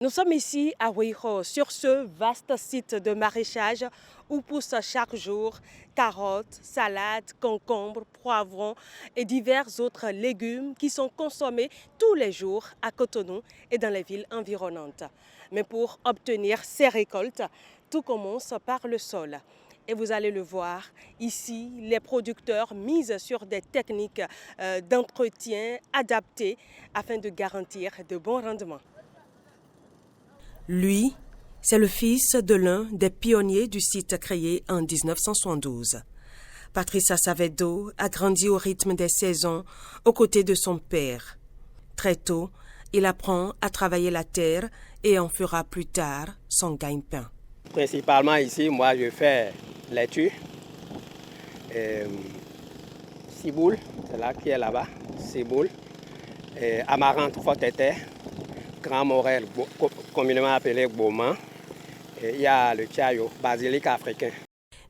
Nous sommes ici à Ruijo, sur ce vaste site de maraîchage où poussent chaque jour carottes, salades, concombres, poivrons et divers autres légumes qui sont consommés tous les jours à Cotonou et dans les villes environnantes. Mais pour obtenir ces récoltes, tout commence par le sol. Et vous allez le voir, ici, les producteurs misent sur des techniques d'entretien adaptées afin de garantir de bons rendements. Lui, c'est le fils de l'un des pionniers du site créé en 1972. Patrice Asavedo a grandi au rythme des saisons aux côtés de son père. Très tôt, il apprend à travailler la terre et en fera plus tard son gagne-pain. Principalement ici, moi je fais laitue, ciboule, c'est là qui est là-bas, ciboule, amaranth fortete, grand morel, communément appelé Beaumont, et il y a le chayo, basilic africain.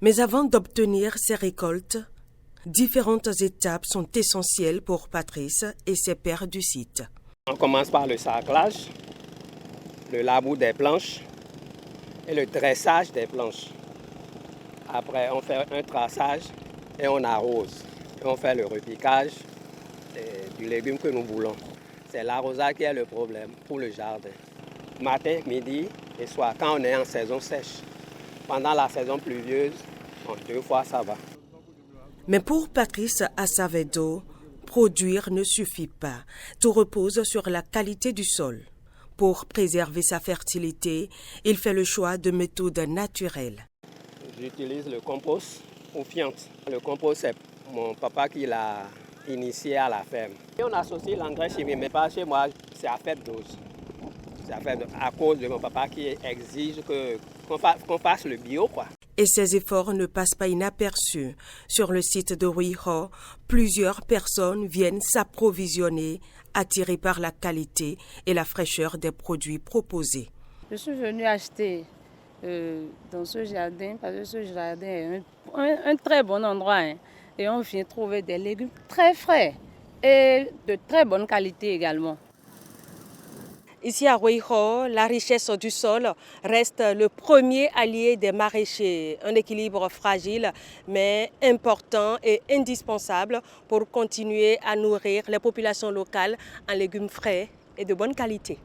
Mais avant d'obtenir ces récoltes, différentes étapes sont essentielles pour Patrice et ses pairs du site. On commence par le sarclage, le labour des planches et le dressage des planches. Après, on fait un traçage et on arrose. Et on fait le repiquage du légume que nous voulons. C'est l'arrosage qui est le problème pour le jardin. Matin, midi et soir, quand on est en saison sèche. Pendant la saison pluvieuse, 2 fois ça va. Mais pour Patrice Asavedo, produire ne suffit pas. Tout repose sur la qualité du sol. Pour préserver sa fertilité, il fait le choix de méthodes naturelles. J'utilise le compost ou fiente. Le compost, c'est mon papa qui l'a initié à la ferme. Et on associe l'engrais chimique, mais pas chez moi, c'est à faible dose. C'est à cause de mon papa qui exige qu'on fasse le bio, quoi. Et ces efforts ne passent pas inaperçus. Sur le site de Ruijo, plusieurs personnes viennent s'approvisionner, attirées par la qualité et la fraîcheur des produits proposés. Je suis venue acheter dans ce jardin, parce que ce jardin est un très bon endroit. Hein, et on vient trouver des légumes très frais et de très bonne qualité également. Ici à Ruijo, la richesse du sol reste le premier allié des maraîchers. Un équilibre fragile mais important et indispensable pour continuer à nourrir les populations locales en légumes frais et de bonne qualité.